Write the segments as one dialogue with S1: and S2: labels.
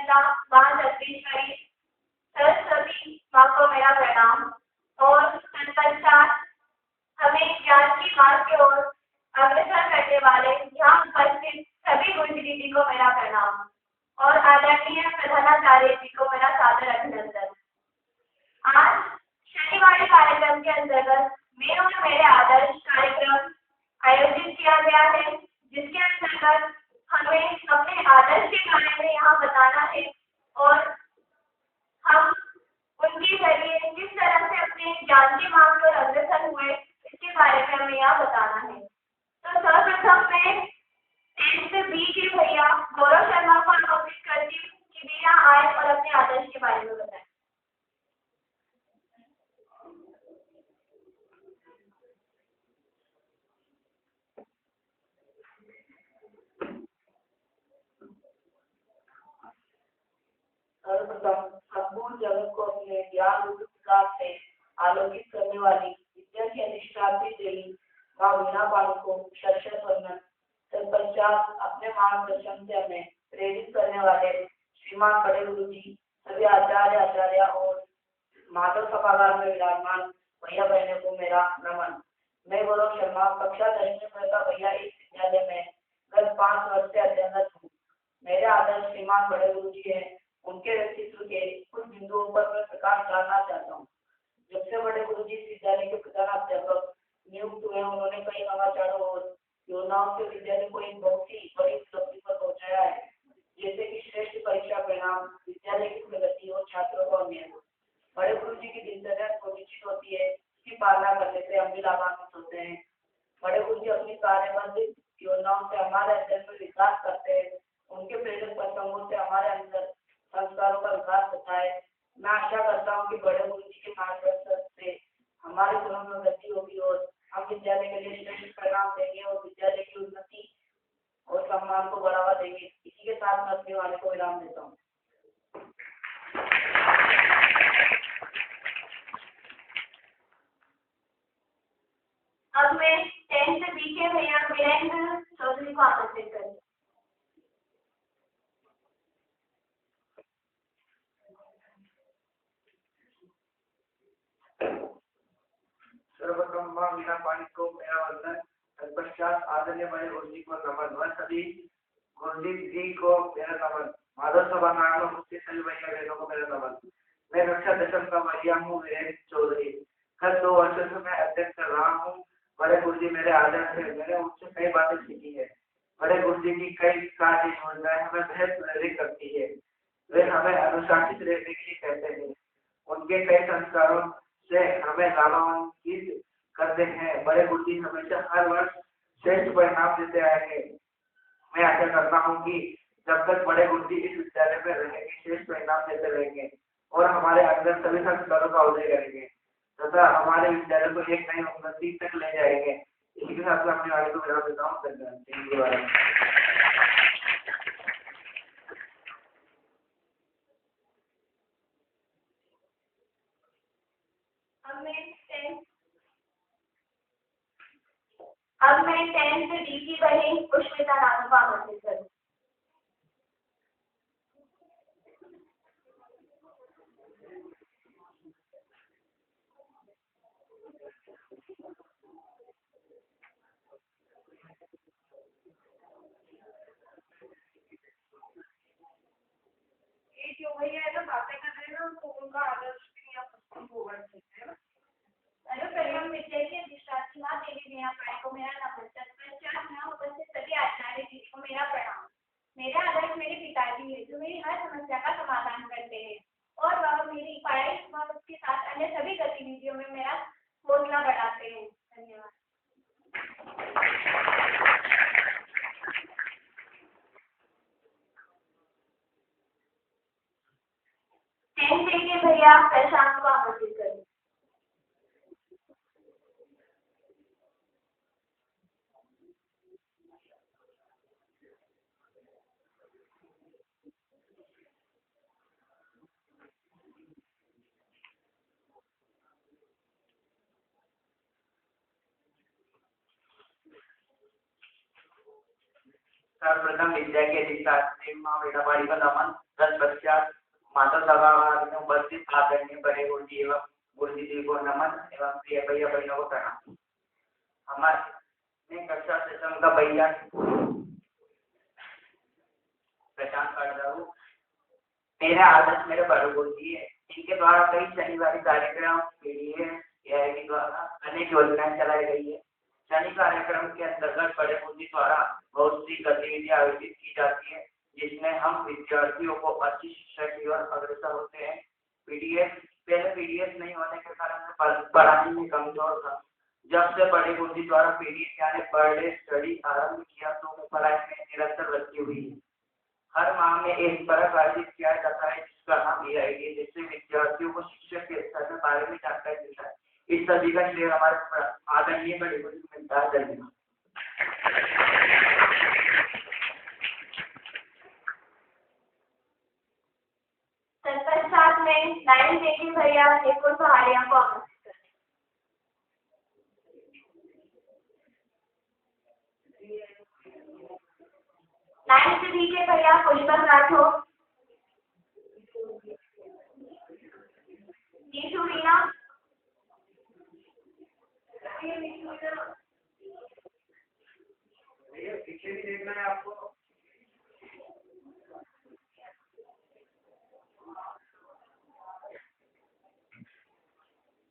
S1: पिता माँ जगदीश्वरी सरस्वती माँ को मेरा प्रणाम। और तत्पश्चात हमें ज्ञान की मार्ग की ओर अग्रसर करने वाले यहाँ उपस्थित सभी गुरुजी जी को मेरा प्रणाम और आदरणीय प्रधानाचार्य जी को मेरा सादर अभिनंदन। आज शनिवार कार्यक्रम के अंतर्गत मैं और मेरे आदर्श कार्यक्रम आयोजित किया गया है, जिसके अंतर्गत हमें अपने आदर्श के बारे में यहाँ बताना है और हम उनके जरिए किस तरह से अपने ज्ञान की मांग पर अग्रसर हुए इसके बारे में हमें यहाँ बताना है। तो सर्वप्रथम मैं 10th बी के भैया गौरव शर्मा को आमंत्रित करती हूँ कि वे यहाँ आए और अपने आदर्श के बारे में बताएं।
S2: सर्वप्रथम संपूर्ण जगत को अपने ज्ञान रूप प्रकाश से आलोकित करने वाली विद्या की अधिष्ठात्री देवी माँ वीणा पाल को शत वंदन। तत्पश्चात अपने मार्गदर्शन से हमें प्रेरित करने वाले श्रीमान बड़े गुरु जी, सभी आचार्य और माधव सभागार में विराजमान भैया बहनों को मेरा नमन। मैं गौरव शर्मा कक्षा 10 में पढ़ता भैया इस विद्यालय में गत 5 वर्ष से अध्ययनरत हूँ। मेरे आदर्श श्रीमान बड़े गुरु जी है, उनके व्यक्तित्व के कुछ बिंदुओं पर मैं प्रकाश डालना चाहता हूँ। जब से बड़े गुरु जी विद्यालय के प्रधानाध्यापक नियुक्त हुए, उन्होंने कई नवाचारों और योजनाओं से विद्यालय को एक बहुत ही बड़ी उपलब्धि पर पहुंचाया है, जैसे कि श्रेष्ठ परीक्षा परिणाम, विद्यालय की प्रगति और छात्रों का उन्नयन। बड़े गुरु जी की दिनचर्या सुनिश्चित होती है, इसकी पालना करने से हम भी लाभान्वित होते हैं। बड़े गुरु जी अपनी कार्यबद्ध योजनाओं से हमारे अंदर में विकास करते हैं। उनके प्रेरक प्रसंगों से हमारे अंदर संस्कारों का विकास होता है। मैं आशा करता हूँ कि बड़े गुरु जी के मार्गदर्शन से हमारे गुणों में वृद्धि होगी और हम विद्यालय के लिए श्रेष्ठ परिणाम देंगे और विद्यालय की उन्नति और सम्मान को बढ़ावा देंगे। इसी के साथ मैं अपने वाले को विराम देता हूँ।
S1: अब मैं 10th बी के भैया वीरेंद्र चौधरी को आमंत्रित करूँ।
S3: सर्वप्रथम माँ वीणा पाल को मेरा वंदन। तत्पश्चात आदरणीय बड़े गुरु जी को नमन व सभी गुरु जी को मेरा नमन। माधव सभागार में उपस्थित सभी भैया बहनों को मेरा नमन। मैं कक्षा 10 का भैया हूँ वीरेंद्र चौधरी। कल 2 वर्षों से मैं अध्ययन कर रहा हूँ। बड़े गुरु जी मेरे आदर्श है, मैंने उनसे कई बातें सीखी है। बड़े गुरु जी की कई कार्य योजनाएं हमें बेहद प्रेरित करती है। वे हमें अनुशासित रहने के लिए कहते हैं। उनके कई संस्कारों से हमें लाभान्वित करते हैं। बड़े गुरु जी हमेशा हर वर्ष श्रेष्ठ परिणाम देते आए हैं। मैं आशा करता हूँ कि जब तक बड़े गुरु जी इस विद्यालय में रहेंगे, श्रेष्ठ परिणाम देते रहेंगे और हमारे अंदर सभी संस्कारों का उदय करेंगे तथा हमारे विद्यालय को एक नई उन्नति तक ले जाएंगे। इसी के साथ अपने वाले को विराम देता हूँ। धन्यवाद।
S1: अब मैं 10th डी की बहन पुष्पिता नानू को आमंत्रित करूँ।
S2: ये जो भैया है ना बातें कर रहे हैं ना, तो उनका आदर्श भी यहाँ प्रस्तुत होगा, ठीक है ना।
S1: परिवार विद्या की अधिष्ठात्री माँ देवी वीणा पाल को मेरा नमन। तत्पश्चात यहाँ उपस्थित सभी आचार्य जी को मेरा प्रणाम। मेरे आदर्श मेरे पिताजी हैं, जो मेरी हर समस्या का समाधान करते हैं और वह मेरी पढ़ाई व उसके साथ अन्य सभी गतिविधियों में मेरा हौसला बढ़ाते हैं। धन्यवाद। के भैया प्रशांत को आमंत्रित करें।
S3: सर्वप्रथम विद्या के अधिष्ठात्री माँ वीणापाणी को नमन। तत्पश्चात माता सभा में उपस्थित आदरणीय बड़े गुरुजी एवं गुरुजी जी को नमन एवं प्रिय भैया बहनों को प्रणाम। हमारे कक्षा सेशन का भैया प्रशांत करता हूँ। मेरे आदर्श मेरे बड़े गुरुजी है, इनके द्वारा कई शनिवारी कार्यक्रम के द्वारा अनेक योजनाएं चलाई गई है। शनि कार्यक्रम के अंतर्गत बड़े गुरुजी द्वारा बहुत सी गतिविधियां आयोजित की जाती है, जिसमें हम विद्यार्थियों को अच्छी शिक्षा की ओर अग्रसर होते हैं। पहले पीडीएस नहीं होने के कारण पढ़ाने में कमजोर था। जब से बड़े गुरुजी द्वारा पीडीएस यानी पर डे स्टडी आरंभ किया तो मैं पढ़ाई में निरंतर लगी हुई है। हर माह में एक परख आयोजित किया जाता है जिसका नाम EID है, जिससे विद्यार्थियों को शिक्षा के स्तर में बारे में जानकारी मिलता है। इस सभी का श्रेय हमारे आदरणीय बड़े गुरुजी को मिलता है। धन्यवाद।
S1: तत्पश्चात में नाइन देवी भैया हेकुल पहाड़िया को आमंत्रित करते हैं। नाइन से के भैया पुष्पक राठौर, जीशु मीना,
S3: पीछे भी देखना है आपको।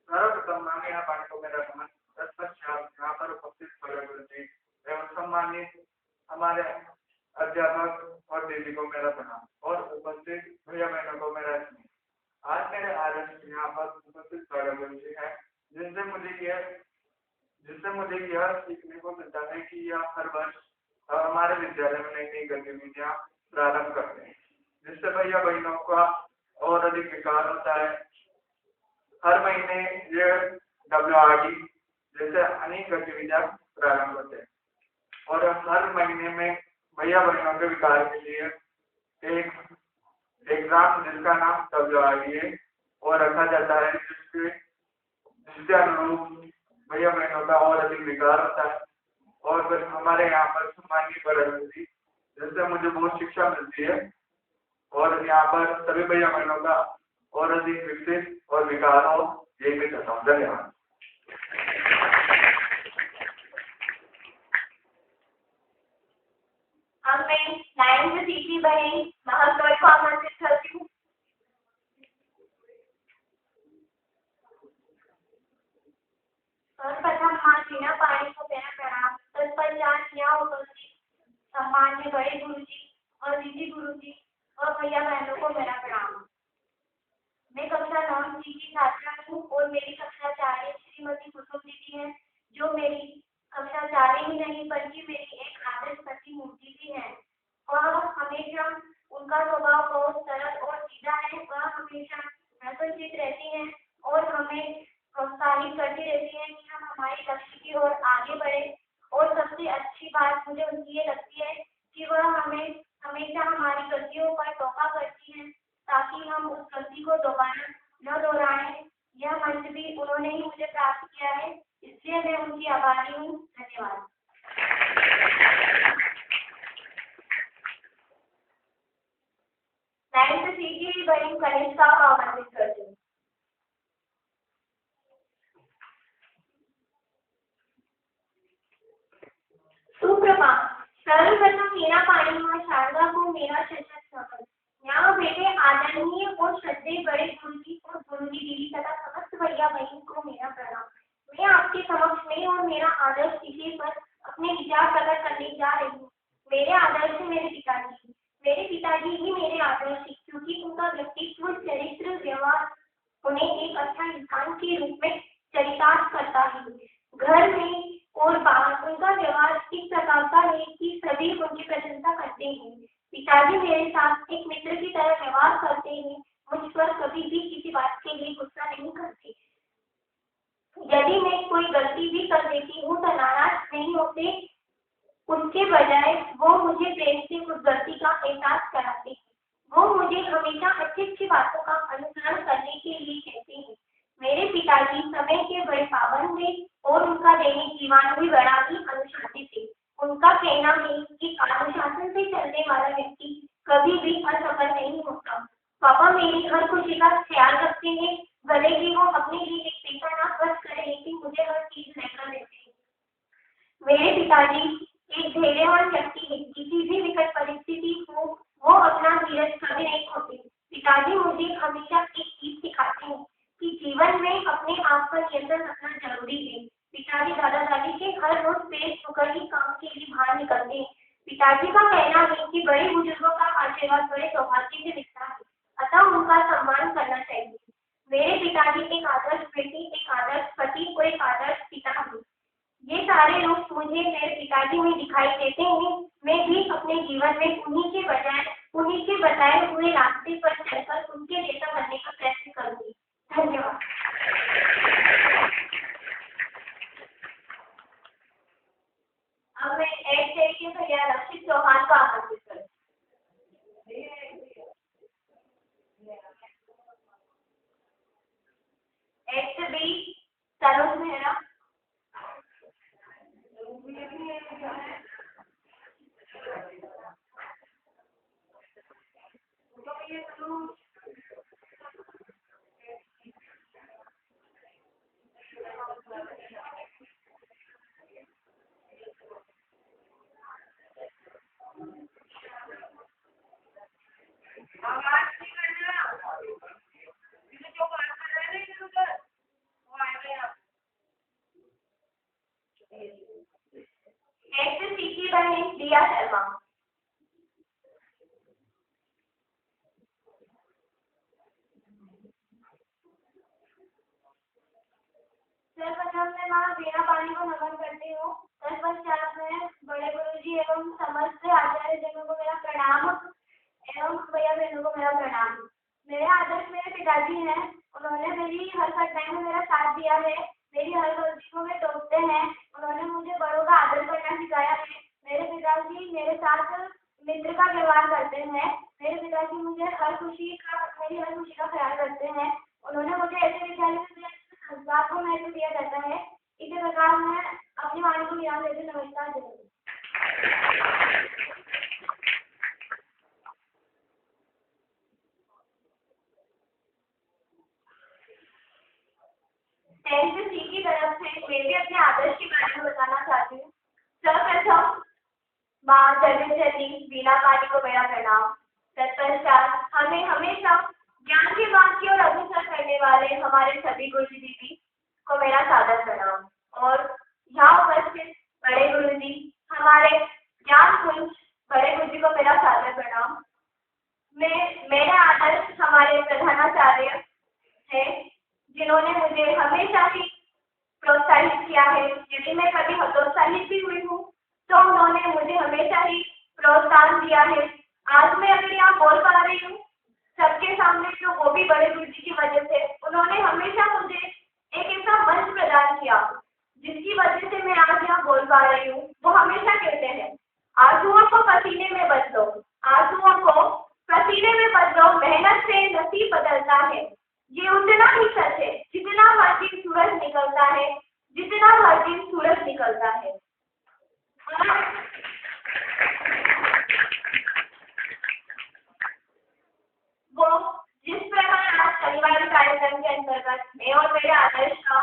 S3: सर्वप्रथम माननीय पाठ को मेरा नमन। तत्पश्चात यहाँ पर उपस्थित बड़े गुरुजी एवं सम्मानित हमारे अध्यापक और दीदी को मेरा प्रणाम और उपस्थित भैया बहनों को मेरा स्नेह। आज मेरे आदर्श यहाँ पर उपस्थित बड़े गुरुजी हैं, जिनसे मुझे यह सीखने को मिलता है कि यह हर वर्ष हमारे विद्यालय में नई नई गतिविधियां प्रारंभ करते हैं, जिससे भैया बहनों का और अधिक विकास होता है। हर महीने ये WRD जैसे अनेक गतिविधियां प्रारंभ होते हैं और हर महीने में भैया बहनों के विकास के लिए एक एग्जाम जिसका नाम WRD है और रखा जाता है, जिसके अनुरूप भैया बहनों का और अधिक विकास होता है। और हमारे यहाँ पर सम्मानीय बड़े गुरुजी जिससे मुझे बहुत शिक्षा मिलती है और यहाँ पर सभी भैया बहनों का और अधिक विकसित और विकास हो, यही मैं चाहता हूँ। धन्यवाद।
S1: अब मैं नाइन से सीखी बहन महत्व को आमंत्रित करती हूँ। सर्वप्रथम माँ वीणापाणी को मेरा प्रणाम। तत्पश्चात यहाँ उपस्थित सम्मान्य बड़े गुरुजी और दीदी गुरुजी और भैया बहनों को मेरा प्रणाम। मैं कक्षा 9 की छात्रा हूँ और मेरी कक्षा 4 श्रीमती कुसुम दीदी है, जो मेरी कक्षा 4 ही नहीं बल्कि मेरी एक आदर्श प्रतिमूर्ति भी है। वह हमेशा उनका स्वभाव बहुत सरल और सीधा है। वह हमेशा प्रसन्नचित रहती है और हमें प्रोत्साहित करती रहती है कि हम हमारे लक्ष्य की ओर आगे बढ़े। और सबसे अच्छी बात मुझे उनकी ये लगती है कि वह हमें हमेशा हमारी गलतियों पर टोका करती है ताकि हम उस गलती को दोबारा न दोहराएं। यह मंच भी उन्होंने ही मुझे प्राप्त किया है, इसलिए मैं उनकी आभारी हूँ। धन्यवाद। नाइन्थ सी की बहन कनिष्का को आमंत्रित करती हूँ। सुप्रभात। सर्वप्रथम वीणापाणी माँ शारदा को मेरा सशक्त नमन। यहाँ बैठे आदरणीय और श्रद्धेय बड़े गुरुजी और गुरुजी दीदी तथा समस्त भैया बहन को मेरा प्रणाम। मैं आपके समक्ष में और मेरा आदर्श विषय पर अपने विचार प्रकट करने जा रही हूँ। मेरे आदर्श मेरे पिताजी ही मेरे आदर्श है, क्योंकि उनका व्यक्तित्व, चरित्र, व्यवहार उन्हें एक अच्छा इंसान के रूप में चरितार्थ करता है। घर में और बाहर उनका व्यवहार इस प्रकार का है कि सभी उनकी प्रशंसा करते हैं। पिताजी मेरे साथ एक मित्र की तरह व्यवहार करते हैं, मुझ पर कभी भी किसी बात के लिए गुस्सा नहीं करते। यदि मैं कोई गलती भी कर देती हूँ तो नाराज नहीं होते, उसके बजाय वो मुझे प्रेम से उस गलती का एहसास कराते हैं। वो मुझे हमेशा अच्छी बातों का अनुसरण करने के लिए कहते हैं। मेरे पिताजी समय के बड़े पाबंद थे और उनका दैनिक जीवन भी बड़ा ही अनुशासित थे। उनका कहना है कि अनुशासन से चलने वाला व्यक्ति कभी भी असफल नहीं होता। पापा मेरी हर खुशी का ख्याल रखते हैं, भले ही वो अपने लिए एक पैसा ना खर्च करें, लेकिन मुझे हर चीज लेकर देते हैं। मेरे पिताजी एक धैर्यवान व्यक्ति है, किसी भी विकट परिस्थिति को वो अपना धीरज कभी नहीं खोते। पिताजी मुझे हमेशा एक चीज सिखाते हैं कि जीवन में अपने आप पर नियंत्रण रखना जरूरी है। पिताजी दादा दादी के हर रोज पेड़ छूकर ही काम के लिए बाहर निकलते हैं। पिताजी का कहना है कि बड़े बुजुर्गों का आशीर्वाद बड़े सौभाग्य से दिखता है, अतः उनका सम्मान करना चाहिए। मेरे पिताजी एक आदर्श बेटे, एक आदर्श पति और एक आदर्श पिता हैं। ये सारे रूप मुझे मेरे पिताजी में दिखाई देते हैं। मैं भी अपने जीवन में उन्हीं के बताए हुए रास्ते पर चलकर उनके जैसा बनने का प्रयत्न करूंगी। धन्यवाद। अब मैं एक के भैया रक्षित चौहान को आमंत्रित करूँ। X B Tanuj Mehra. X C की बहन दिया शर्मा। सर्वप्रथम मैं माँ वीणा पानी को नमन करती हूँ। तत्पश्चात मैं बड़े गुरुजी एवं समस्त आचार्य जनों को मेरा प्रणाम एवं भैया बहनों को मेरा प्रणाम। मेरे आदर्श मेरे पिताजी हैं। उन्होंने मेरी हर कठिनाई में मेरा साथ दिया है, मेरी हर गलती को वे टोकते हैं। उन्होंने मुझे बड़ों का आदर करना सिखाया है। मेरे पिताजी मेरे साथ मित्र का व्यवहार करते हैं। मेरे पिताजी मुझे मेरी हर खुशी का ख्याल रखते हैं। उन्होंने मुझे ऐसे विद्यालय में संस्कार को महत्व दिया जाता है। इसी प्रकार मैं अपनी वाणी को विराम देते नमस्कार देती हूँ। सी की तरफ से मैं भी अपने आदर्श के बारे में बताना चाहती हूँ। सर्वप्रथम माँ जगत वीणा पानी को मेरा प्रणाम। तत्पश्चात हमें हमेशा ज्ञान की बात की और अग्रसर करने वाले हमारे सभी गुरुजी दीदी को मेरा सादर प्रणाम। और यहाँ उपस्थित बड़े गुरुजी, हमारे ज्ञान कुंज बड़े गुरुजी को मेरा सादर प्रणाम। मेरा आदर्श हमारे प्रधानाचार्य है, जिन्होंने मुझे हमेशा ही प्रोत्साहित किया है। यदि मैं कभी हतोत्साहित भी हुई हूँ तो उन्होंने मुझे हमेशा ही प्रोत्साहन दिया है। आज मैं अगर यहाँ बोल पा रही हूँ सबके सामने, तो वो भी बड़े गुरुजी की वजह से। उन्होंने हमेशा मुझे एक ऐसा मंच प्रदान किया जिसकी वजह से मैं आज यहाँ बोल पा रही हूँ। वो हमेशा कहते हैं, आंसुओं को पसीने में बदलो, आंसुओं को पसीने में बदलो, मेहनत से नसीब बदलता है। ये उतना ही सच है जितना हर दिन सूरज निकलता है, जितना हर दिन सूरज निकलता है। वो जिस प्रकार आज शनिवार कार्यक्रम के अंतर्गत मैं और मेरे आदर्श का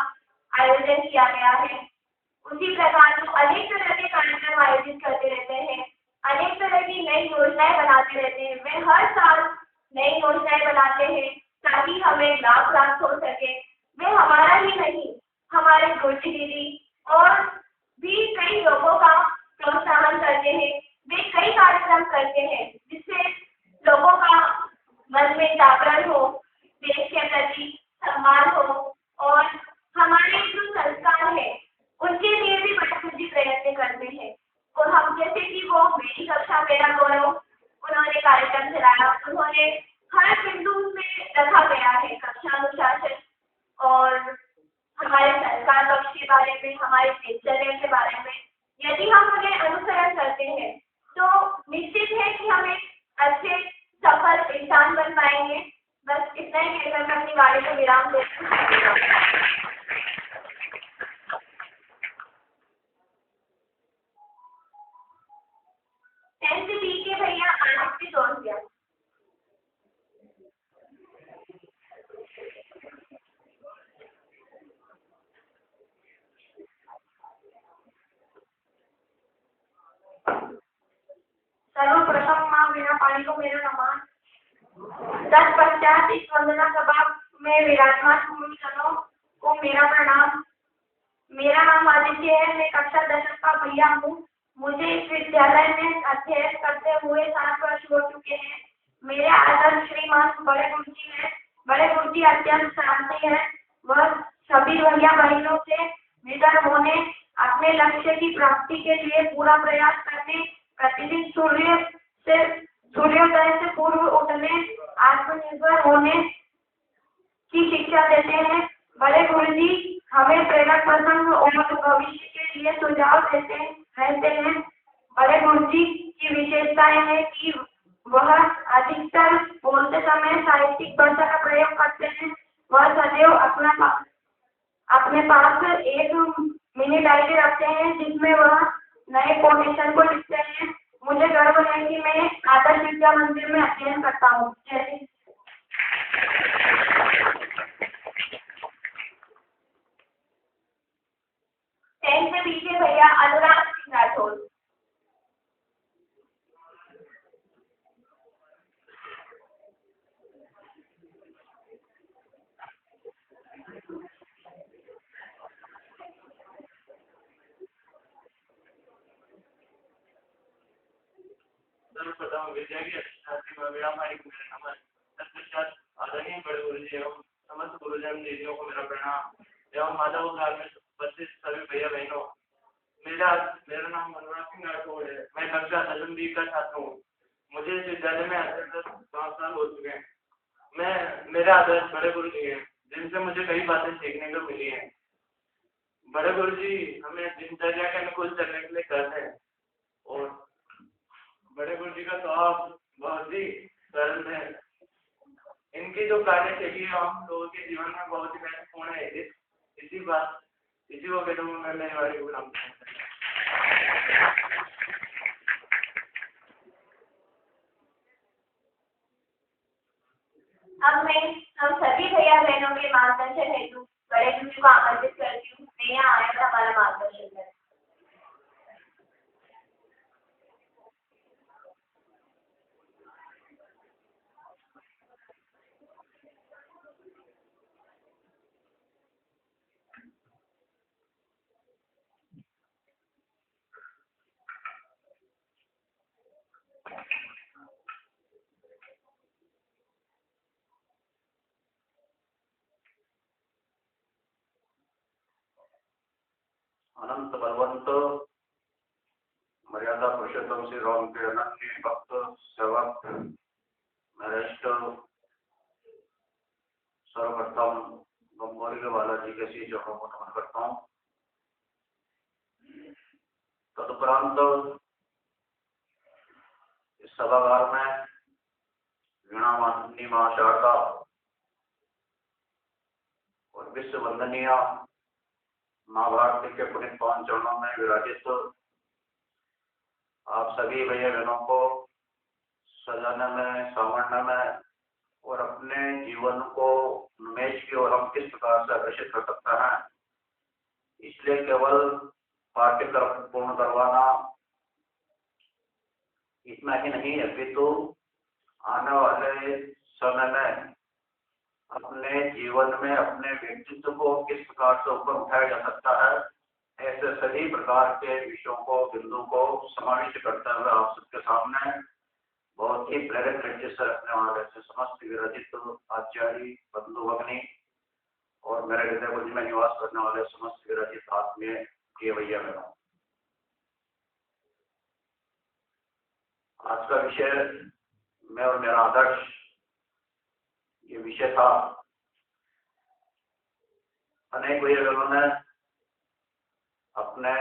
S1: आयोजन किया गया है, उसी प्रकार वो अनेक तरह के कार्यक्रम आयोजित करते रहते हैं, अनेक तरह की नई योजनाएं बनाते रहते हैं। वे हर साल नई योजनाएं बनाते हैं ताकि हमें लाभ प्राप्त हो सके। वे हमारा ही नहीं, हमारे गुरुजी दीदी और भी कई लोगों का प्रोत्साहन करते हैं। वे कई कार्यक्रम करते हैं जिससे लोगों का मन में जागरण हो, देश के प्रति सम्मान हो और हमारे जो संस्कार है उनके लिए भी बड़े गुरुजी प्रयत्न करते हैं। और हम जैसे कि वो मेरी कक्षा मेरा गौरव, उन्होंने कार्यक्रम चलाया। उन्होंने हर बिंदु में रखा गया है कक्षा अनुशासन और हमारे संस्कार पक्ष के बारे में, हमारे दिनचर्या के बारे में। यदि हम उन्हें अनुसरण करते हैं तो निश्चित है कि हम एक अच्छे सफल इंसान बन पाएंगे। बस इतना ही कहकर मैं अपनी वाणी को विराम देती हूँ। परोस दिया। सर्वप्रथम माँ वीणा पाणी को मेरा नमन। तत्पश्चात इस वंदना सभा में विराजमान गुरुजनों को मेरा प्रणाम। मेरा नाम आदित्य है, मैं कक्षा 10 का भैया हूँ। मुझे इस विद्यालय में अध्ययन करते हुए 7 वर्ष हो चुके हैं। मेरे आदर्श श्रीमान बड़े गुरुजी हैं। बड़े गुरुजी अत्यंत शांति है। वह सभी भैया बहनों से निडर होने, अपने लक्ष्य की प्राप्ति के लिए पूरा प्रयास करने, प्रतिदिन सूर्योदय से पूर्व उठने, आत्मनिर्भर होने की शिक्षा देते हैं। बड़े गुरुजी हमें प्रेरक प्रसंग और भविष्य के लिए सुझाव देते रहते हैं। बड़े गुरुजी की विशेषताएं है कि वह अधिकतर बोलते समय साहित्यिक भाषा का प्रयोग करते हैं। वह सदैव अपने पास एक मिनी डायरी रखते हैं जिसमें वह नए कोटेशन को लिखते हैं। मुझे गर्व है कि मैं आदर्श विद्या मंदिर में अध्ययन करता हूँ। जैसे 10 से पीछे भैया अनुराग सिंह राठौर।
S4: सर्वप्रथम विद्या की अधिष्ठात्री माँ वीणा पाणी को मेरा नमन। तत्पश्चात आदरणीय बड़े गुरुजी एवं समस्त गुरुजन दीदियों को मेरा प्रणाम एवं माधव काल में उपस्थित सभी भैया बहनों, मेरा नाम अनुराग सिंह राठौर है। मैं कक्षा 10वीं का छात्र हूँ। मुझे इस विद्यालय में अध्ययन 5 साल हो चुके हैं। मेरे आदर्श बड़े गुरुजी हैं जिनसे मुझे कई बातें सीखने को मिली हैं। बड़े गुरुजी हमें दिनचर्या के अनुकूल चलने के लिए कहते हैं और बड़े गुरुजी का स्वभाव बहुत ही सरल है। इनकी जो कार्यशैली है हम लोगों के जीवन में बहुत ही महत्वपूर्ण है। इसी को कहता हूँ मैं मेरे वाली को नाम।
S1: अब मैं हम सभी भैया बहनों के मार्गदर्शन हेतु बड़े गुरुजी को आमंत्रित करती हूँ। मैं यहाँ आया था हमारा मार्गदर्शन करने।
S5: अनंत बलवंत मर्यादा पुरुषोत्तम श्री राम के अनन्य भक्त सेवक मेरे इष्ट सर्वप्रथम बम्बोरी के बालाजी के श्री चरणों को नमन करता हूँ। तदुपरांत इस सभागार में वीणा माननी मां शारदा और विश्व वंदनीय माँ भारती के पुनित पावन चरणों में विराजित आप सभी भैया बहनों को सजाने में, संवारने में और अपने जीवन को उन्मेष की ओर हम किस प्रकार से आकर्षित कर सकते हैं, इसलिए केवल पाठ्यक्रम पूर्ण करवाना इतना ही नहीं है, अपितु आने वाले समय में अपने जीवन में अपने व्यक्तित्व को किस प्रकार से ऊपर उठाया जा सकता है, ऐसे सभी प्रकार के विषयों को, बिंदु को समाविष्ट करते हुए आप सबके सामने बहुत ही प्रेरक दृष्टि से रखने वाले से समस्त विरचित आचार्य बंधु भगनी और मेरे हृदय बुद्धि में निवास करने वाले समस्त विरचित आत्मीय प्रिय भैया बहनों, आज का विषय मैं और मेरा आदर्श ये विषय था। अनेक भैया बहनों ने अपने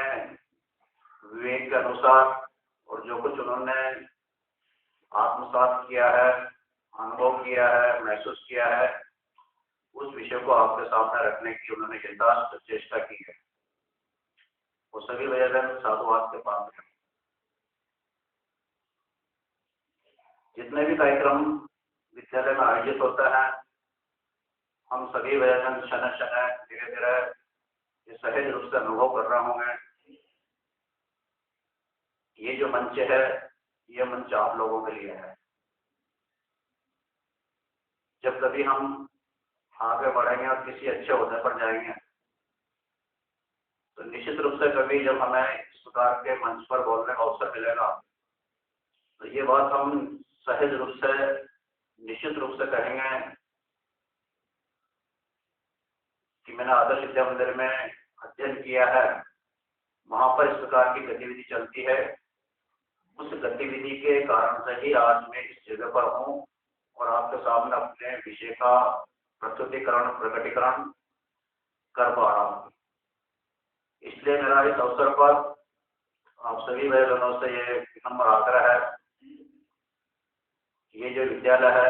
S5: विवेक के अनुसार और जो कुछ उन्होंने आत्मसात किया है, अनुभव किया है, महसूस किया है, उस विषय को आपके सामने रखने की उन्होंने यथार्थ चेष्टा की है। वो सभी भैया बहन साधुवाद के पात्र हैं। जितने भी कार्यक्रम विद्यालय में आयोजित होता है, हम सभी वयजन क्षण क्षण धीरे धीरे ये सहज रूप से अनुभव कर रहे होंगे। ये जो मंच है, ये मंच आप लोगों के लिए है। जब कभी हम आगे बढ़ेंगे और किसी अच्छे ओहदे पर जाएंगे, तो निश्चित रूप से कभी जब हमें इस प्रकार के मंच पर बोलने का अवसर मिलेगा, तो ये बात हम सहज रूप से निश्चित रूप से कहेंगे कि मैंने आदर्श विद्या मंदिर में अध्ययन किया है, वहां पर इस प्रकार की गतिविधि चलती है। उस गतिविधि के कारण से ही आज मैं इस जगह पर हूँ और आपके सामने अपने विषय का प्रकटीकरण कर पा रहा हूँ। इसलिए मेरा इस अवसर पर आप सभी भाई बहनों से ये नम्र आग्रह है, ये जो विद्यालय है,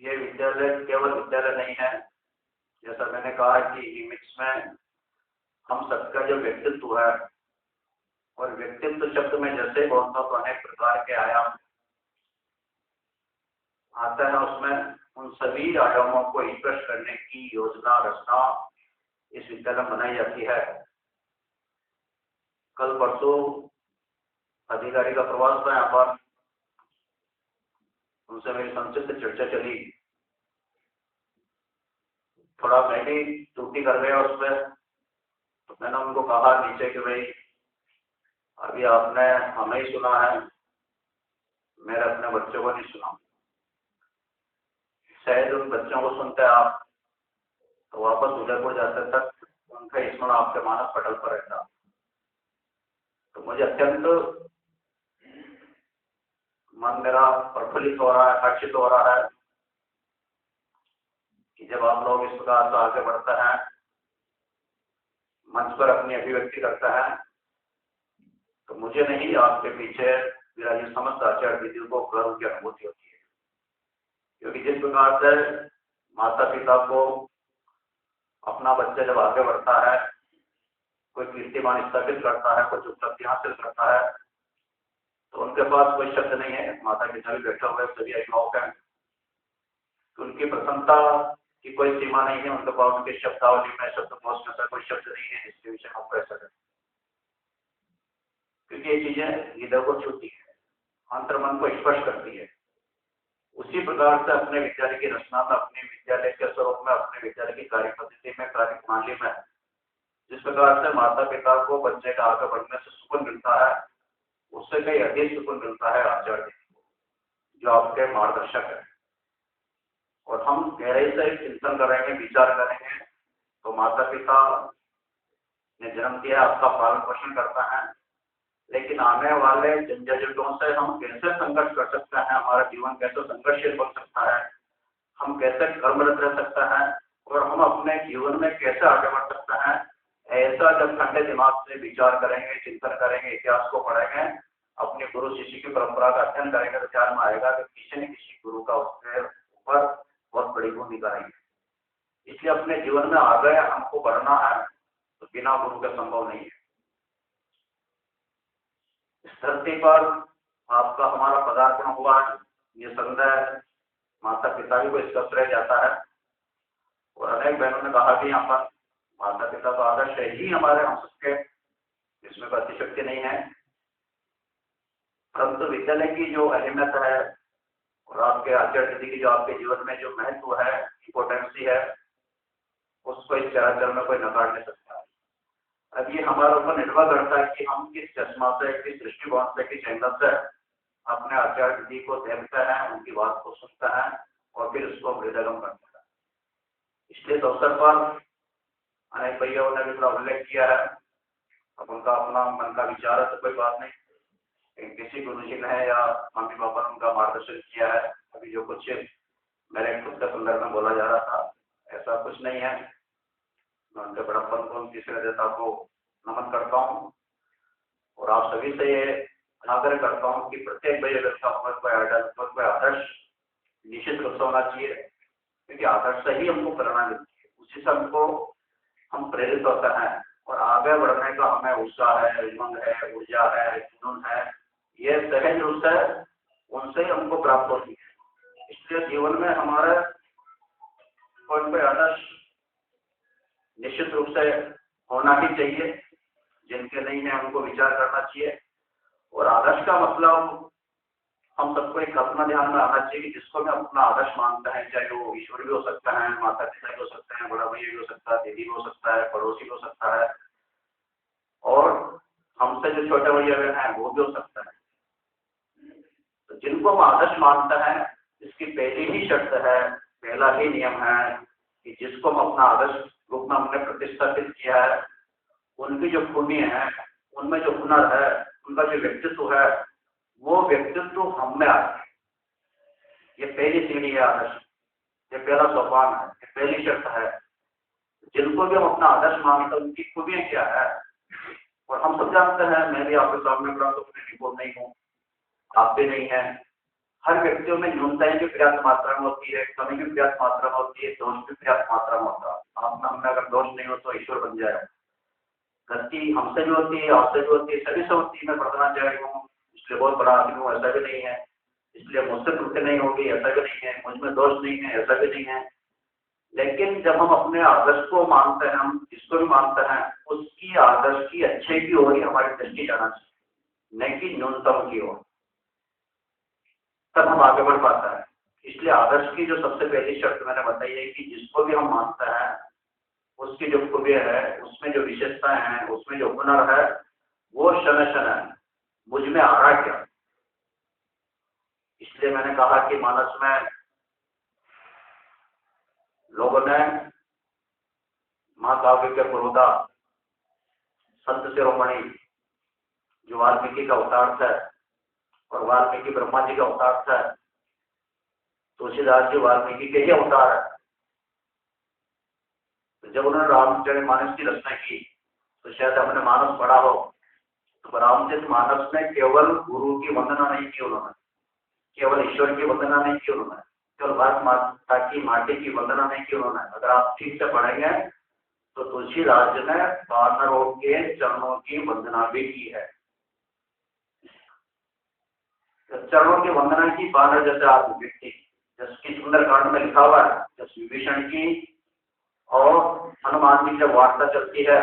S5: ये विद्यालय केवल विद्यालय नहीं है। जैसा मैंने कहा कि इमेज में हम सबका जो व्यक्तित्व है, और व्यक्तित्व शब्द में जैसे बोलता हूँ तो अनेक प्रकार के आयाम आता है, उसमें उन सभी आयामों को स्पष्ट करने की योजना रचना इस विद्यालय में बनाई जाती है। कल परसों अधिकारी का प्रवास था, यहाँ पर उनसे मेरी संक्षिप्त चर्चा चली। थोड़ा मैं भी त्रुटि कर गया उस पर, तो मैंने उनको कहा नीचे कि भाई अभी आपने हमें ही सुना है, मेरे अपने बच्चों को नहीं सुना। शायद उन बच्चों को सुनते आप तो वापस उदयपुर जाते तक उनका स्मरण आपके मानस पटल पर रहता। तो मुझे अत्यंत मन मेरा प्रफुल्लित हो रहा है, हर्षित हो रहा है कि जब आप लोग इस प्रकार से आगे बढ़ते हैं, मंच पर अपनी अभिव्यक्ति करते हैं, तो मुझे नहीं, आपके पीछे विराजित समस्त आचार्य विधियों को गर्व की अनुभूति होती है। क्योंकि जिस प्रकार से माता पिता को अपना बच्चा जब आगे बढ़ता है, कोई कीर्तिमान स्थापित करता है, कुछ उपलब्धि हासिल करता है, तो उनके पास कोई शब्द नहीं है। माता पिता भी बैठे हुए सभी अभिभावक हैं, तो उनकी प्रसन्नता की कोई सीमा नहीं है। उनके पास उनके शब्दावली में शब्दकोश में कोई शब्द नहीं है इसके विषय में कह सकते, क्योंकि ये चीजें हृदय को छूती है, अंतर्मन को स्पर्श करती है। उसी प्रकार से अपने विद्यालय की रचना में, अपने विद्यालय के स्वरूप में, अपने विद्यालय की कार्य पद्धति में, कार्य प्रणाली में जिस प्रकार से माता पिता को बच्चे का आगे बढ़ने से सुकून मिलता है, उससे कई अधिक सुकून मिलता है आचार्य को, जो आपके मार्गदर्शक है। और हम गहराई से चिंतन करेंगे, विचार करेंगे, तो माता पिता ने जन्म दिया, आपका पालन पोषण करता है, लेकिन आने वाले झंझटों से हम कैसे संघर्ष कर सकते हैं, हमारा जीवन कैसे संघर्षशील बन सकता है, हम कैसे कर्मरत रह सकते हैं, और हम अपने जीवन में कैसे आगे बढ़ सकते हैं, ऐसा जब ठंडे दिमाग से विचार करेंगे, चिंतन करेंगे, इतिहास को पढ़ेंगे, अपने गुरु शिष्य की परंपरा का अध्ययन करेंगे, तो ध्यान में आएगा कि किसी न किसी गुरु का उसके ऊपर बहुत बड़ी भूमिका रही है। इसलिए अपने जीवन में आगे हमको बढ़ना है, तो बिना गुरु के संभव नहीं है। इस धरती पर आपका हमारा पदार्पण हुआ है, ये संदेह माता पिता को इसका श्रेय जाता है। और अनेक बहनों ने कहा कि यहाँ पर माता पिता का आदर्श है ही हमारे, हम सबके, इसमें कोई अतिशक्ति नहीं है। परंतु विद्यालय की जो अहमियत है और आपके आचार्य विधि की जो आपके जीवन में जो महत्व है, इम्पोर्टेंसी है, उसको इस चराचर में कोई नकार नहीं सकता। अब ये हमारे ऊपर निर्भर करता है कि हम किस चश्मा से, किस दृष्टिकोण से, किस एंगल से अपने आचार्य विधि को देखते हैं, उनकी बात को सुनते हैं और फिर उसको हृदयगम करते हैं। इसलिए इस अवसर पर अनेक भैया ने भी उल्लेख किया है, अब उनका अपना मन का विचार है तो कोई बात नहीं, किसी गुरु जी ने या मम्मी पापा ने उनका मार्गदर्शन किया है। अभी जो कुछ मेरे खुद के संदर्भ में बोला जा रहा था, ऐसा कुछ नहीं है। मैं उनके बड़प्पन को, उनकी श्रेयता को नमन करता हूँ और आप सभी से ये आग्रह करता हूँ कि प्रत्येक भाई अगर कोई आइडल, कोई आदर्श निश्चित रूप से होना चाहिए, क्योंकि आदर्श से ही हमको प्रेरणा मिलती है, उसी से हमको हम प्रेरित होते हैं और आगे बढ़ने का हमें उत्साह है, उमंग है, ऊर्जा है, जुनून है, ये सहज रूप से उनसे ही हमको प्राप्त होती है। इसलिए जीवन में हमारा कोई आदर्श निश्चित रूप से होना ही चाहिए, जिनके नहीं है उनको विचार करना चाहिए। और आदर्श का मतलब हम सबको एक अपना ध्यान में आना चाहिए कि जिसको मैं अपना आदर्श मानता है, चाहे वो ईश्वर भी हो सकता है, माता पिता भी हो सकते हैं, बड़ा भैया भी हो सकता है, दीदी भी हो सकता है, पड़ोसी भी हो सकता है, और हमसे जो छोटे भैया बहन है वो भी हो सकता है। तो जिनको हम आदर्श मानता है, इसकी पहली ही शर्त है, पहला ही नियम है कि जिसको हम अपना आदर्श रूप में हमने प्रतिष्ठापित किया है, उनकी जो खूबी है, उनमें जो हुनर है, उनका जो व्यक्तित्व है, वो व्यक्तित्व हम में आते हैं। ये पहली सीढ़ी है आदर्श, ये पहला सोपान है, ये पहली शर्त है। जिनको भी हम अपना आदर्श मानते हैं उनकी खूबियां क्या है, और हम सब जानते हैं, मैं भी आपके सामने खड़ा तो अपने रिपोर्ट नहीं हूँ, आप भी नहीं है। हर व्यक्तियों में न्यूनताएं भी पर्याप्त मात्रा में होती है, कमी भी पर्याप्त मात्रा में होती है, दोष भी पर्याप्त मात्रा में होता है। आप में हमें अगर दोष नहीं हो तो ईश्वर बन जाए। गलती हमसे भी होती है, आपसे भी होती है, सभी से होती है। मैं पढ़ना चाह रही हूँ इसलिए बहुत बड़ा आदमी हूँ ऐसा भी नहीं है, इसलिए मुझसे त्रुटि नहीं होगी ऐसा भी नहीं है, मुझ में दोष नहीं है ऐसा भी नहीं है। लेकिन जब हम अपने आदर्श को मानते हैं, हम जिसको भी मानते हैं, उसकी आदर्श की अच्छे की ओर ही हमारी दृष्टि जाना चाहिए, न कि न्यूनतम की ओर। तब हम आगे बढ़ पाता है। इसलिए आदर्श की जो सबसे पहली शर्त मैंने बताई है कि जिसको भी हम मानते हैं, उसकी जो खूबियां है, उसमें जो विशेषताएं हैं, उसमें जो हुनर है, वो क्षण क्षण है मुझ में आ रहा क्या। इसलिए मैंने कहा कि मानस में लोगों ने महाकाव्य के पुरोधा संत शिरोमणि जो वाल्मीकि का अवतार था, और वाल्मीकि ब्रह्मा जी का अवतार था, तुलसीदास जी वाल्मीकि के ही अवतार है। तो जब उन्होंने रामचरितमानस की रचना की, तो शायद हमने मानस पढ़ा हो, तो रामचरितमानस में केवल गुरु की वंदना नहीं की उन्होंने, केवल ईश्वर की वंदना नहीं की उन्होंने, केवल भारत माता की माटी की वंदना नहीं की उन्होंने। अगर आप ठीक से पढ़ेंगे तो तुलसीदास जी ने वानरों के चरणों की वंदना भी की है। चरणों की वंदना की वानर जैसे आप व्यक्ति, जिसकी सुंदरकांड में लिखा हुआ है, जब विभीषण की और हनुमान जी जब वार्ता चलती है,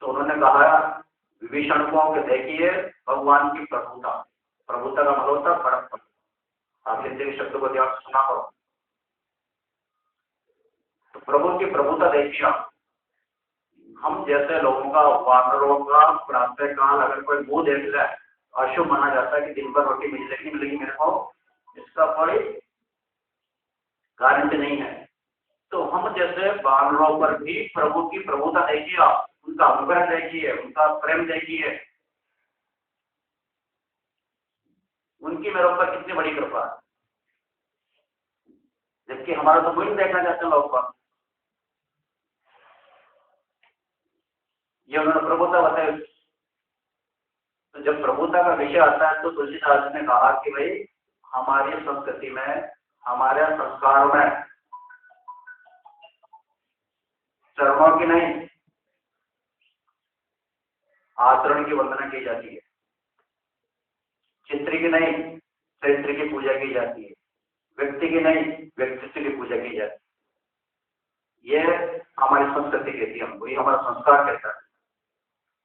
S5: तो उन्होंने कहा विभीषण को कि देखिए भगवान की प्रभुता, प्रभुता का मतलब होता है परम। आप हिंदी के शब्दों को ध्यान से सुना करो। तो प्रभु की प्रभुता देखिए आप। हम जैसे लोगों का, वानरों का प्रातः काल अगर कोई मुंह देख ले, अशुभ माना जाता है कि दिन भर रोटी मिलेगी मेरे को, इसका कोई गारंटी नहीं है। तो हम जैसे वानरों पर भी प्रभु की प्रभुता देखिए आप, उनका अनुग्रह देखिए, उनका प्रेम देखिए, उनकी मेरे ऊपर कितनी बड़ी कृपा है। जबकि हमारा तो कोई देखना चाहते हैं लोग पर, ये उन्होंने प्रभुता बताई। तो जब प्रभुता का विषय आता है तो तुलसीदास ने कहा कि भाई हमारी संस्कृति में, हमारे संस्कार में चरणों की नहीं, आचरण की वंदना की जाती है। चित्र की नहीं, चरित्र की पूजा की जाती है। व्यक्ति की नहीं, व्यक्तित्व की पूजा की जाती है। ये हमारी संस्कृति कहती है हमको, ये हमारा संस्कार कहता है।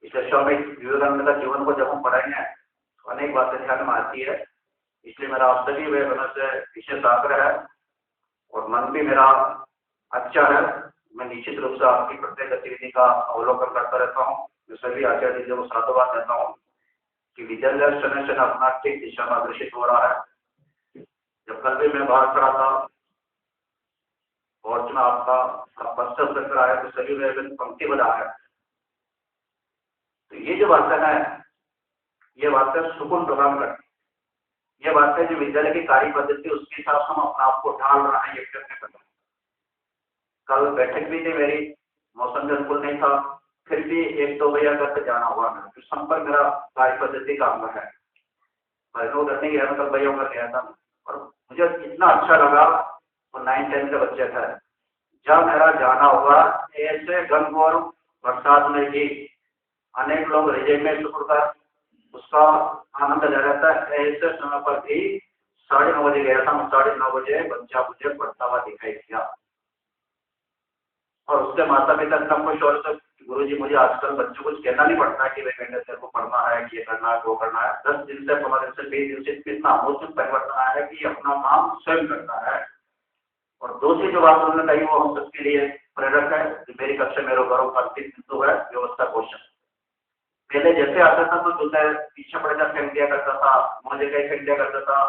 S5: इसलिए स्वामी विवेकानंद का जीवन को जब हम पढ़ेंगे तो अनेक बातें ध्यान में आती है। इसलिए मेरा आप सभी वे से विशेष आग्रह है, और मन भी मेरा अच्छा है। मैं निश्चित रूप से आपकी प्रत्येक गतिविधि का अवलोकन करता रहता हूँ। मैं सभी आचार्य जी को साधुवाद देता हूँ कि विद्यालय क्षण क्षण अपना ठीक दिशा में अग्रसित हो रहा है। जब कल भी मैं बाहर खड़ा था और आपका बस्तर चक्कर आया तो सभी में पंक्ति बना है। तो ये जो बातें है, ये बातें सुकून प्रदान करती, ये बातें जो विद्यालय की कार्य पद्धति उसके हिसाब से हम अपने आप को ढाल रहे हैं, ये करने कर रहे हैं। कल बैठक भी थी मेरी, मौसम भी अनुकूल नहीं था, फिर भी एक दो भैया घर पे जाना हुआ। मैं संपर्क मेरा कार्य पद्धति का अंग है। मैं उधर नहीं गया, कल भैया उधर गया था, और मुझे इतना अच्छा लगा। वो 9-10 के बच्चे थे, जब मेरा जाना हुआ ऐसे घनघोर बरसात में भी अनेक लोग रिजे में शुक्र का उसका आनंद ले रहता है। ऐसे समय पर भी 9:30 बजे गया था, 9:30 बजे बच्चा मुझे पढ़ता हुआ दिखाई दिया और उसके माता पिता इतना खुश हो रहे थे, गुरुजी मुझे आजकल बच्चों को कहना नहीं पड़ता कि भाई बेटे तेरे को पढ़ना है, ये करना है, वो करना है। 10 दिन से 15 दिन से 20 दिन से इतना आमूल परिवर्तन आया है कि अपना काम स्वयं करता है। और दूसरी जो बात उन्होंने कही वो हम सबके लिए प्रेरक है। मेरी कक्षा मेरे गौरव का अंतिम बिंदु है व्यवस्था पोषण। पहले जैसे आता था तो जो है पीछे पड़ जा फेंक दिया करता था, मुझे कहीं फेंक दिया करता था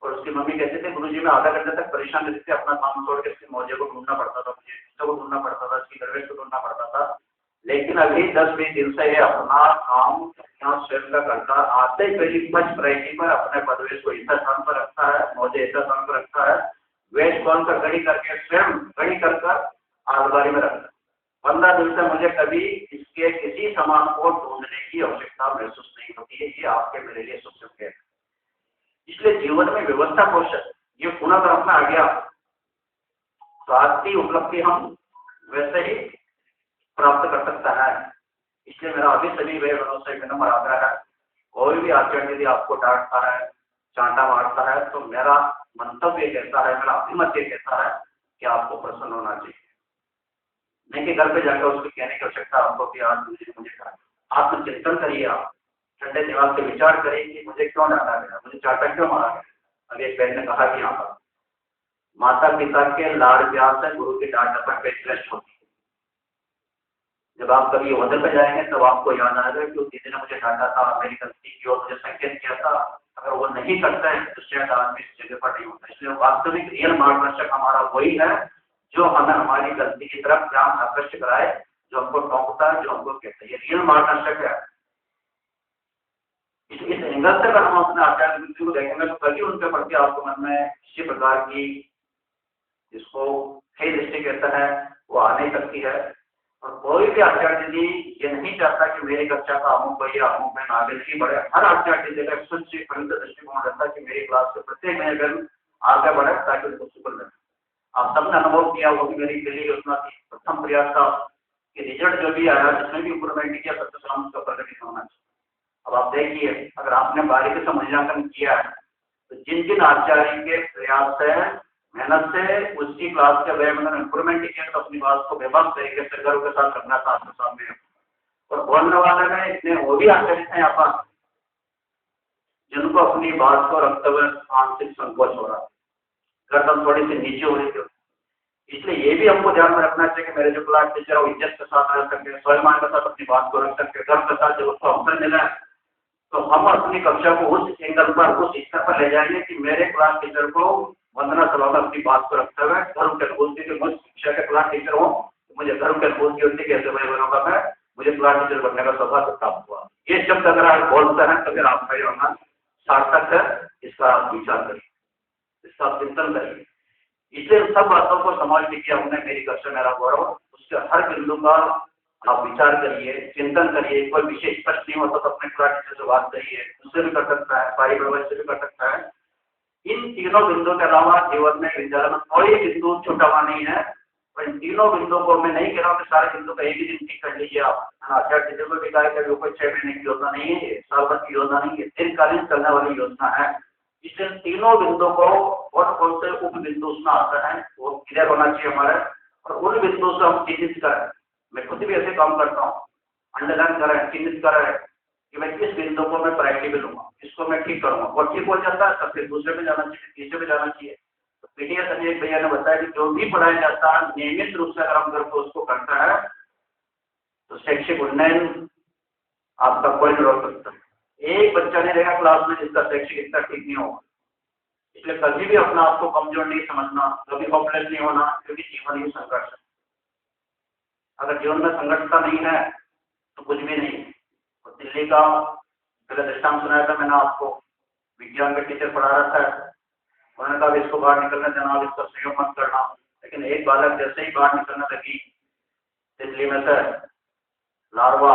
S5: और उसकी मम्मी कहते थे गुरुजी में आधा घंटे तक परेशान रहते थे, अपना काम छोड़ के उसके मौजे को ढूंढना पड़ता था, मुझे उसको ढूंढना पड़ता था, उसकी दरवेश को ढूंढना पड़ता था। लेकिन अभी 10-20 दिन से ये अपना काम अपना स्वयं का करता, आते ही पहली फर्स्ट प्रायोरिटी पर अपने पदवेश को ऐसा स्थान पर रखता है, मौजे ऐसा स्थान पर रखता है, वेश कौन कर घड़ी करके स्वयं घड़ी कर अलमारी में रखता है। 15 दिन से मुझे कभी इसके किसी सामान को ढूंढने की आवश्यकता महसूस नहीं होती है। ये आपके मेरे लिए सुख है। इसलिए जीवन में व्यवस्था पोषण ये पुनः तरफ में आ गया तो आज की उपलब्धि हम वैसे ही प्राप्त कर सकता है। इसलिए मेरा अभी सभी भाई बहनों से विनम्र आग्रह है, कोई भी आचार्य यदि आपको डांटता है, चांटा मारता है तो मेरा मंतव्य कहता है, मेरा अभिमत ये कहता है कि आपको प्रसन्न होना चाहिए, नहीं कि घर पे जाकर उसको कहने की आवश्यकता आपको कि आज मुझे डांटा। आत्मचिंतन करिए, आप ठंडे दिमाग से विचार करिए कि मुझे क्यों डांटा गया, मुझे चांटा क्यों मारा गया। अभी एक बहन ने कहा कि यहाँ पर माता पिता के लाड़ प्यार से गुरु की डांट पर श्रेष्ठ होती है। जब आप कभी होदे पे जाएंगे तब आपको याद आएगा कि उस दीदी ने मुझे डांटा था, मेरी गलती की और मुझे संकेत किया था। अगर वो नहीं करता है तो शायद आदमी इस जगह पर नहीं होता। इसलिए वास्तविक रियल मार्गदर्शक हमारा वही है जो हमें हमारी गलती की तरफ ध्यान आकर्षित कराए, जो हमको टोकता है, जो हमको कहता है, ये रियल मार्गदर्शक है। इस एंगल से अगर हम अपने आचार्य वृत्ति को देखेंगे तो कभी उनके प्रति आपको मन में किसी प्रकार की जिसको हे दृष्टि कहता है वो आ नहीं सकती है। और कोई भी आचार्य जी ये नहीं चाहता कि मेरी कक्षा का अमुक भाई या अमुक बहन आगे नहीं बढ़े। हर आचार्य जी का स्वच्छ फलित दृष्टिकोण रहता है कि मेरी क्लास से प्रत्येक नए बहन आगे बढ़े ताकि उनको सुकून मिले। आप सबने अनुभव किया होगा कि मेरी पहली योजना थी, प्रथम प्रयास था कि रिजल्ट जो भी आया जिसमें भी इम्प्रूवमेंट किया सबसे सलाम उसका प्रगति होना चाहिए। अब आप देखिए अगर आपने बारीकी से मूल्यांकन किया है तो जिन जिन आचार्य के प्रयास से मेहनत से उसकी क्लास के बारे में इम्प्रूवमेंट किया तो अपनी बात को बेबाक तरीके से गर्व के साथ रखना था आपके सामने। और बोलने वाले में इतने वो भी आचार्य हैं यहाँ पर जिनको अपनी बात को रखते हुए आंशिक संकोच हो रहा है, गर्दन थोड़ी सी नीचे हो रही थी। इसलिए ये भी हमको ध्यान में रखना चाहिए कि मेरे जो क्लास टीचर वो इज्जत के साथ रह सके, स्वाभिमान के साथ अपनी बात को रख सके, गर्व के साथ जब उसको अवसर मिला तो हम अपनी कक्षा को उस एंगल पर उस स्तर पर ले जाएंगे कि मेरे क्लास टीचर को वंदना सलाम अपनी बात को रखते हुए गर्व के अनुभूति की मुझ शिक्षा के क्लास टीचर हूँ, मुझे गर्व के अनुभूति होती है कैसे भाई बहनों का मैं मुझे क्लास टीचर बनने का सौभाग्य प्राप्त हुआ। ये शब्द अगर आप बोलते हैं तो फिर आपका ये होना सार्थक है। इसका आप विचार करिए, इसका आप चिंतन करिए। इसलिए सब बातों को समझ लीजिए हमने मेरी कक्षा मेरा गौरव उसके हर बिंदु का आप विचार करिए, चिंतन करिए। कोई विषय स्पष्ट नहीं होता तो अपने क्लास टीचर से बात करिए, उससे भी कर सकता है, पारिवारिक से भी कर सकता है। इन तीनों बिंदुओं के अलावा जीवन में विद्यालय में कोई बिंदु छूटा हुआ नहीं है। और इन तीनों बिंदुओं को मैं नहीं कह रहा हूँ कि सारे बिंदु का एक ही दिन ठीक कर लीजिए आप। आचार्य टीचर को भी कहा कि कोई 6 महीने की योजना नहीं है, साल भर की योजना नहीं है, दीर्घकालीन चलने वाली योजना है। इसलिए तीनों बिंदुओं को कौन से उप बिंदु उसमें आता है वो क्लियर होना चाहिए हमारे। और उन बिंदु से हम चिन्हित करें, मैं खुद भी ऐसे काम करता हूँ, अंडरलाइन करें, चिन्हित करें कि मैं किस बिंदु को मैं प्रायोरिटी में लूंगा, इसको मैं ठीक करूंगा। और ठीक हो जाता है तब फिर दूसरे में जाना चाहिए, तीसरे में जाना चाहिए। तो पीडीएस अनिल भैया ने बताया कि जो भी पढ़ाया जाता है नियमित रूप से अगर हम करके उसको करता है तो शैक्षिक उन्नयन आपका कोई नहीं रोक सकता। एक बच्चा नहीं रहेगा क्लास में जिसका शैक्षिक इतना ठीक नहीं होगा। इसलिए कभी भी अपना आपको कमजोर नहीं समझना, कभी होपलेस नहीं होना, क्योंकि जीवन ही संघर्ष है। अगर जीवन में संघर्षता नहीं है तो कुछ भी नहीं। तो दिल्ली का पहले दृष्टांत सुनाया था मैंने आपको, विज्ञान के टीचर पढ़ा रहा था, उन्होंने कहा इसको बाहर निकलने देना, इसका सहयोग मत करना। लेकिन एक बालक जैसे ही बाहर निकलने लगी दिल्ली में से लार्वा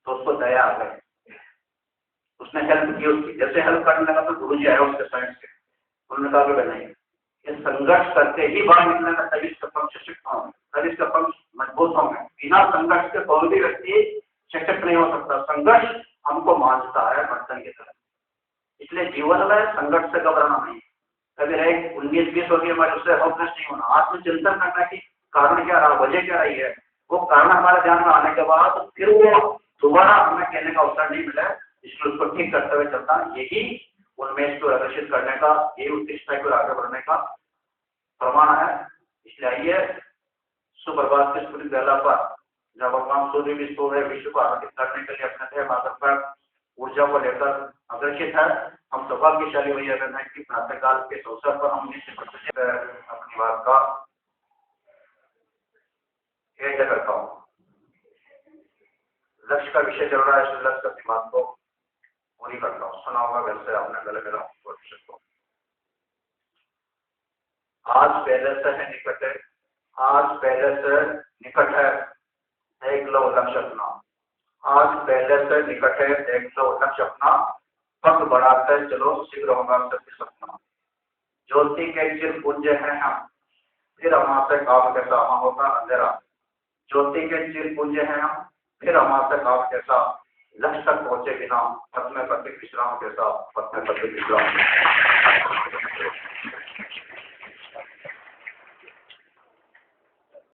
S5: तो उसको दया आ गई, उसने हेल्प की उसकी। जैसे हेल्प करने लगा तो गुरुजी आया उसके साइड से, उन्होंने कहा कि नहीं ये संघर्ष करके ही बाहर निकलने का तभी इसका पक्ष सशक्त होंगे, तभी इसका पक्ष मजबूत होंगे। बिना संघर्ष के कोई भी व्यक्ति सशक्त नहीं हो सकता। संघर्ष हमको मांझता है बर्तन की तरह। इसलिए जीवन में संघर्ष से घबराना नहीं। कभी रहे 19-20 होगी हमारे, उससे होपलेस नहीं होना। आत्मचिंतन करना कि कारण क्या रहा, वजह क्या रही है। वो कारण हमारे ध्यान में आने के बाद फिर वो दोबारा हमें कहने का अवसर नहीं मिला, इसलिए उसको ठीक करते हुए चलता। यही उन्मेष को आकर्षित करने का, यही उत्कृष्टता को आगे बढ़ने का प्रमाण है। इसलिए आइए सुप्रभात की स्मृति बेला पर जब भगवान सूर्य भी सो रहे, विश्व को आरोपित करने के लिए अपने थे मार्ग पर ऊर्जा को लेकर अग्रसित है। हम सौभाग्यशाली वही अगर है कि प्रातःकाल के अवसर पर हम अपनी बात का करता हूँ। लक्ष्य का विषय चल रहा है, इस लक्ष्य की बात को पूरी करता हूँ। सुना होगा घर से आपने गले मिला को। आज पहले से है निकट है, आज पहले से निकट है, देख लो लक्ष्य अपना। आज पहले से निकट है, देख लो लक्ष्य अपना। पग बढ़ाते चलो, शीघ्र होगा सत्य सपना। ज्योति के चिर पूज्य हैं हम, फिर हमारे काम कैसा वहां होगा अंधेरा। ज्योति के चिर पूज्य हैं हम, फिर हमारे काम कैसा। लक्ष्य तक पहुंचे बिना पथ में प्रत्येक विश्राम कैसा, पथ में प्रत्येक विश्राम।